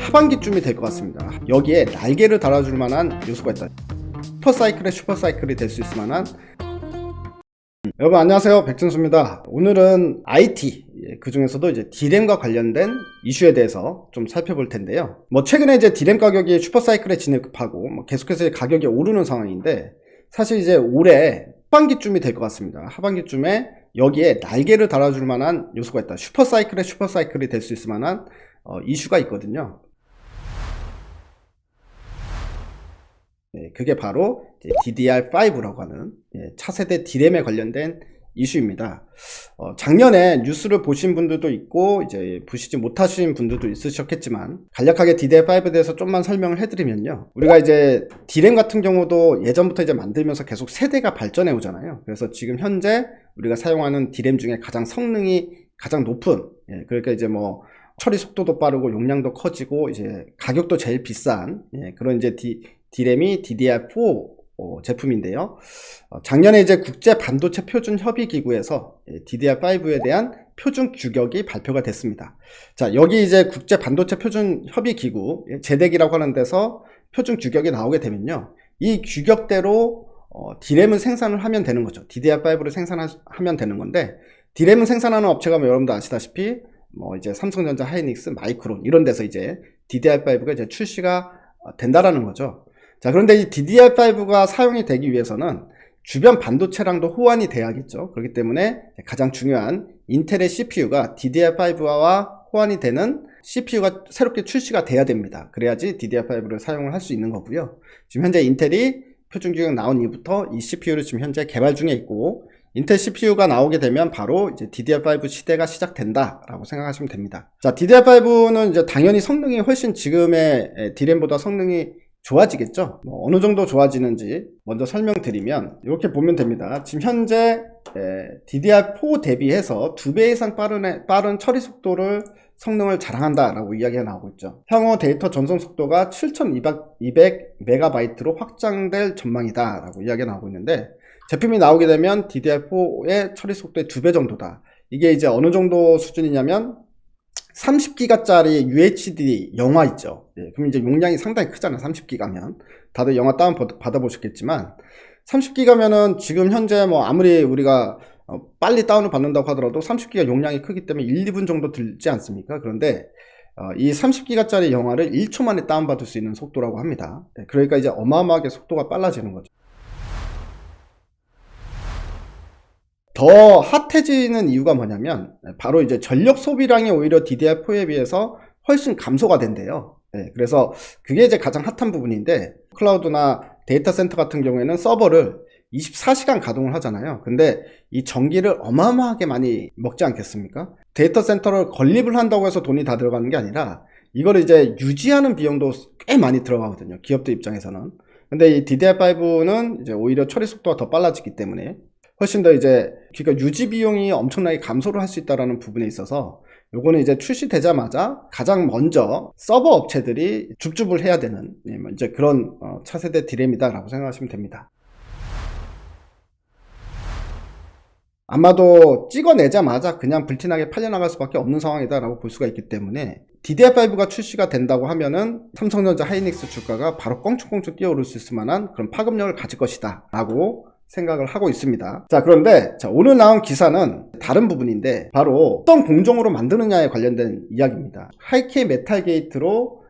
하반기쯤이 될 것 같습니다. 여기에 날개를 달아줄 만한 요소가 있다. 슈퍼사이클의 슈퍼사이클이 될 수 있을 만한 여러분 안녕하세요, 백준수입니다. 오늘은 IT 그 중에서도 이제 D램과 관련된 이슈에 대해서 좀 살펴볼 텐데요. 최근에 이제 D램 가격이 슈퍼사이클에 진입하고 계속해서 가격이 오르는 상황인데, 사실 이제 올해 하반기쯤이 될 것 같습니다. 하반기쯤에 여기에 날개를 달아줄 만한 요소가 있다. 슈퍼사이클의 슈퍼사이클이 될 수 있을 만한 이슈가 있거든요. 그게 바로 DDR5라고 하는 차세대 D램에 관련된 이슈입니다. 작년에 뉴스를 보신 분들도 있고 이제 보시지 못하신 분들도 있으셨겠지만, 간략하게 DDR5에 대해서 좀만 설명을 해드리면요, 우리가 이제 D램 같은 경우도 예전부터 이제 만들면서 계속 세대가 발전해 오잖아요. 그래서 지금 현재 우리가 사용하는 D램 중에 가장 성능이 가장 높은, 그러니까 이제 처리 속도도 빠르고 용량도 커지고 이제 가격도 제일 비싼 그런 이제 D램이 DDR4 제품인데요. 작년에 이제 국제 반도체 표준 협의 기구에서 DDR5에 대한 표준 규격이 발표가 됐습니다. 자, 여기 이제 국제 반도체 표준 협의 기구 제덱이라고 하는 데서 표준 규격이 나오게 되면요, 이 규격대로 D램을 생산을 하면 되는 거죠. DDR5를 생산하면 되는 건데, D램을 생산하는 업체가 여러분도 아시다시피 이제 삼성전자, 하이닉스, 마이크론 이런 데서 이제 DDR5가 이제 출시가 된다라는 거죠. 자, 그런데 이 DDR5가 사용이 되기 위해서는 주변 반도체랑도 호환이 돼야겠죠. 그렇기 때문에 가장 중요한 인텔의 CPU가 DDR5와 호환이 되는 CPU가 새롭게 출시가 돼야 됩니다. 그래야지 DDR5를 사용을 할 수 있는 거고요. 지금 현재 인텔이 표준 규격 나온 이후부터 이 CPU를 지금 현재 개발 중에 있고, 인텔 CPU가 나오게 되면 바로 이제 DDR5 시대가 시작된다라고 생각하시면 됩니다. 자, DDR5는 이제 당연히 성능이 훨씬 지금의 D램보다 성능이 좋아지겠죠. 어느 정도 좋아지는지 먼저 설명드리면 이렇게 보면 됩니다. 지금 현재 DDR4 대비해서 2배 이상 빠른 처리 속도를 성능을 자랑한다라고 이야기가 나오고 있죠. 향후 데이터 전송 속도가 7200MB로 확장될 전망이다 라고 이야기가 나오고 있는데, 제품이 나오게 되면 DDR4의 처리 속도의 2배 정도다. 이게 이제 어느 정도 수준이냐면 30기가짜리 UHD 영화 있죠. 그럼 이제 용량이 상당히 크잖아요. 30기가면 다들 영화 다운 받아보셨겠지만, 30기가면은 지금 현재 아무리 우리가 빨리 다운을 받는다고 하더라도 30기가 용량이 크기 때문에 1, 2분 정도 들지 않습니까? 그런데 이 30기가짜리 영화를 1초 만에 다운받을 수 있는 속도라고 합니다. 그러니까 이제 어마어마하게 속도가 빨라지는 거죠. 더 핫해지는 이유가 뭐냐면, 바로 이제 전력 소비량이 오히려 DDR4에 비해서 훨씬 감소가 된대요. 그래서 그게 이제 가장 핫한 부분인데, 클라우드나 데이터 센터 같은 경우에는 서버를 24시간 가동을 하잖아요. 근데 이 전기를 어마어마하게 많이 먹지 않겠습니까? 데이터 센터를 건립을 한다고 해서 돈이 다 들어가는 게 아니라 이걸 이제 유지하는 비용도 꽤 많이 들어가거든요, 기업들 입장에서는. 근데 이 DDR5는 이제 오히려 처리 속도가 더 빨라지기 때문에 훨씬 더 이제, 그러니까 유지 비용이 엄청나게 감소를 할 수 있다는 부분에 있어서 요거는 이제 출시되자마자 가장 먼저 서버 업체들이 줍줍을 해야 되는 이제 그런 차세대 D램이다라고 생각하시면 됩니다. 아마도 찍어내자마자 그냥 불티나게 팔려나갈 수밖에 없는 상황이다라고 볼 수가 있기 때문에, DDR5가 출시가 된다고 하면은 삼성전자, 하이닉스 주가가 바로 껑충껑충 뛰어오를 수 있을 만한 그런 파급력을 가질 것이다 라고 생각을 하고 있습니다. 자, 그런데 오늘 나온 기사는 다른 부분인데, 바로 어떤 공정으로 만드느냐에 관련된 이야기입니다. 하이K 메탈 게이트로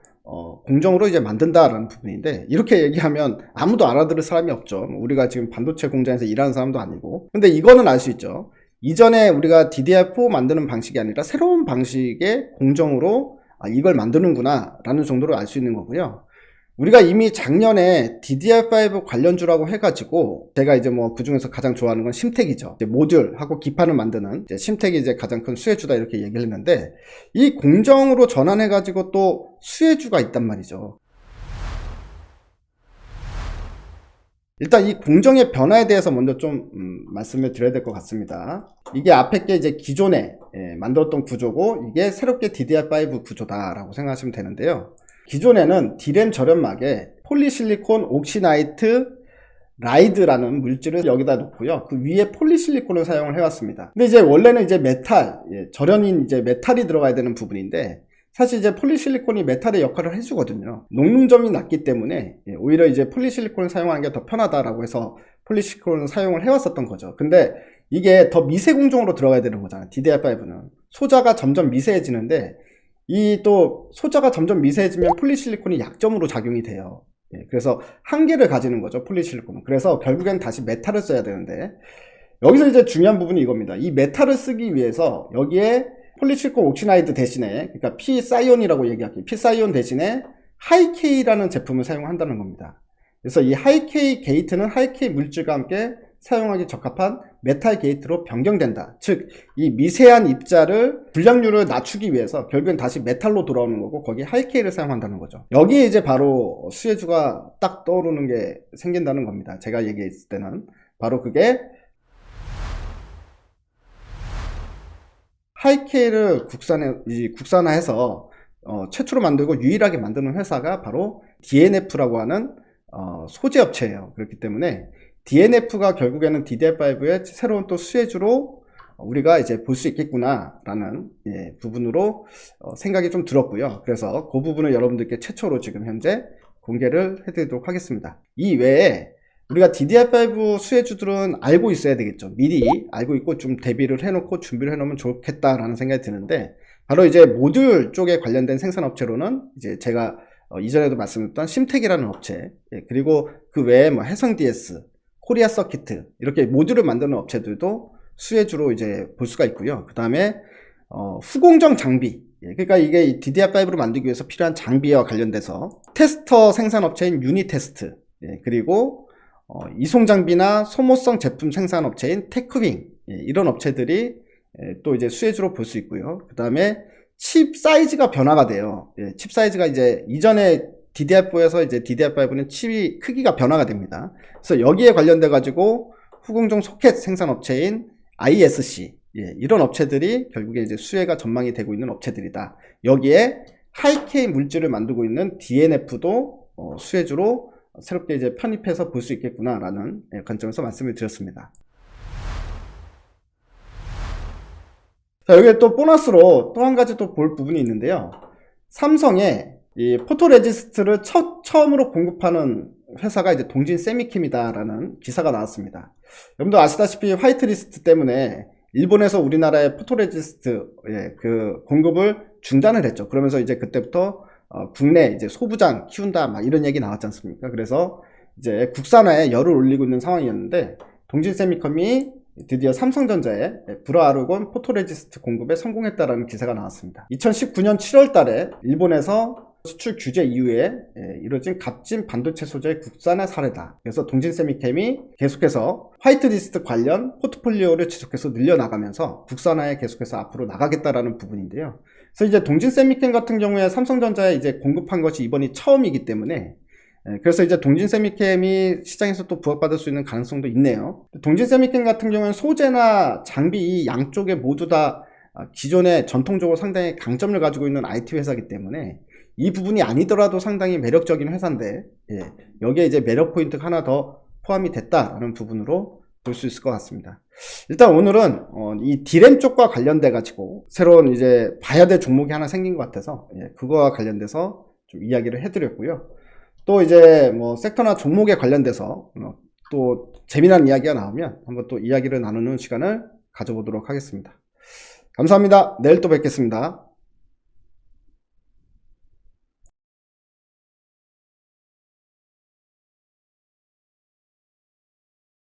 공정으로 이제 만든다라는 부분인데, 이렇게 얘기하면 아무도 알아들을 사람이 없죠. 우리가 지금 반도체 공장에서 일하는 사람도 아니고. 근데 이거는 알 수 있죠. 이전에 우리가 DDR4 만드는 방식이 아니라 새로운 방식의 공정으로 이걸 만드는구나 라는 정도로 알 수 있는 거고요. 우리가 이미 작년에 DDR5 관련주라고 해가지고, 제가 이제 그 중에서 가장 좋아하는 건 심텍이죠. 이제 모듈하고 기판을 만드는 심텍이 이제 가장 큰 수혜주다 이렇게 얘기를 했는데, 이 공정으로 전환해가지고 또 수혜주가 있단 말이죠. 일단 이 공정의 변화에 대해서 먼저 좀 말씀을 드려야 될 것 같습니다. 이게 앞에 게 이제 기존에 만들었던 구조고, 이게 새롭게 DDR5 구조다라고 생각하시면 되는데요. 기존에는 D램 절연막에 폴리실리콘 옥시나이트 라이드라는 물질을 여기다 놓고요, 그 위에 폴리실리콘을 사용을 해왔습니다. 근데 이제 원래는 이제 메탈, 절연인 이제 메탈이 들어가야 되는 부분인데, 사실 이제 폴리실리콘이 메탈의 역할을 해주거든요. 녹는점이 낮기 때문에 오히려 이제 폴리실리콘을 사용하는 게 더 편하다라고 해서 폴리실리콘을 사용을 해왔었던 거죠. 근데 이게 더 미세 공정으로 들어가야 되는 거잖아요. DDR5는 소자가 점점 미세해지는데 이 또 소자가 점점 미세해지면 폴리실리콘이 약점으로 작용이 돼요. 그래서 한계를 가지는 거죠, 폴리실리콘은. 그래서 결국엔 다시 메탈을 써야 되는데, 여기서 이제 중요한 부분이 이겁니다. 이 메탈을 쓰기 위해서 여기에 폴리실리콘 옥시나이드 대신에, 그러니까 P사이온이라고 얘기할게요. P사이온 대신에 하이케이라는 제품을 사용한다는 겁니다. 그래서 이 하이케이 게이트는 하이케이 물질과 함께 사용하기 적합한 메탈 게이트로 변경된다. 즉, 이 미세한 입자를 불량률을 낮추기 위해서 결국엔 다시 메탈로 돌아오는 거고, 거기에 하이케이를 사용한다는 거죠. 여기에 이제 바로 수혜주가 딱 떠오르는 게 생긴다는 겁니다. 제가 얘기했을 때는 바로 그게 하이케이를 국산화해서 최초로 만들고 유일하게 만드는 회사가 바로 DNF라고 하는 소재 업체예요. 그렇기 때문에 DNF가 결국에는 DDR5의 새로운 또 수혜주로 우리가 이제 볼 수 있겠구나라는 부분으로 생각이 좀 들었고요. 그래서 그 부분을 여러분들께 최초로 지금 현재 공개를 해드리도록 하겠습니다. 이 외에 우리가 DDR5 수혜주들은 알고 있어야 되겠죠. 미리 알고 있고 좀 대비를 해놓고 준비를 해놓으면 좋겠다라는 생각이 드는데, 바로 이제 모듈 쪽에 관련된 생산업체로는 이제 제가 이전에도 말씀드렸던 심텍이라는 업체, 그리고 그 외에 뭐 해성DS, 코리아 서키트, 이렇게 모듈을 만드는 업체들도 수혜주로 이제 볼 수가 있고요. 그 다음에 후공정 장비, 그러니까 이게 DDR5로 만들기 위해서 필요한 장비와 관련돼서 테스터 생산업체인 유니테스트, 그리고 이송장비나 소모성 제품 생산업체인 테크윙, 이런 업체들이 또 이제 수혜주로 볼 수 있고요. 그 다음에 칩 사이즈가 변화가 돼요. 칩 사이즈가 이제 이전에 DDR4에서 이제 DDR5는 칩이 크기가 변화가 됩니다. 그래서 여기에 관련돼 가지고 후공정 소켓 생산업체인 ISC, 이런 업체들이 결국에 이제 수혜가 전망이 되고 있는 업체들이다. 여기에 하이케이 물질을 만들고 있는 DNF도 수혜주로 새롭게 이제 편입해서 볼 수 있겠구나라는 관점에서 말씀을 드렸습니다. 자, 여기에 또 보너스로 또 한 가지 또 볼 부분이 있는데요. 삼성의 이 포토레지스트를 처음으로 공급하는 회사가 이제 동진 세미캠이다라는 기사가 나왔습니다. 여러분도 아시다시피 화이트리스트 때문에 일본에서 우리나라의 포토레지스트 그 공급을 중단을 했죠. 그러면서 이제 그때부터 국내 이제 소부장 키운다 막 이런 얘기 나왔지 않습니까? 그래서 이제 국산화에 열을 올리고 있는 상황이었는데, 동진 세미컴이 드디어 삼성전자에 불화아르곤 포토레지스트 공급에 성공했다라는 기사가 나왔습니다. 2019년 7월 달에 일본에서 수출 규제 이후에 이뤄진 값진 반도체 소재 국산화 사례다. 그래서 동진세미캠이 계속해서 화이트리스트 관련 포트폴리오를 지속해서 늘려나가면서 국산화에 계속해서 앞으로 나가겠다라는 부분인데요. 그래서 이제 동진세미캠 같은 경우에 삼성전자에 이제 공급한 것이 이번이 처음이기 때문에, 그래서 이제 동진세미캠이 시장에서 또 부각받을 수 있는 가능성도 있네요. 동진세미캠 같은 경우는 소재나 장비 이 양쪽에 모두 다 기존에 전통적으로 상당히 강점을 가지고 있는 IT 회사이기 때문에 이 부분이 아니더라도 상당히 매력적인 회사인데, 여기에 이제 매력 포인트가 하나 더 포함이 됐다라는 부분으로 볼 수 있을 것 같습니다. 일단 오늘은 이 D램 쪽과 관련돼 가지고 새로운 이제 봐야 될 종목이 하나 생긴 것 같아서 그거와 관련돼서 좀 이야기를 해드렸고요. 또 이제 뭐 섹터나 종목에 관련돼서 또 재미난 이야기가 나오면 한번 또 이야기를 나누는 시간을 가져보도록 하겠습니다. 감사합니다. 내일 또 뵙겠습니다.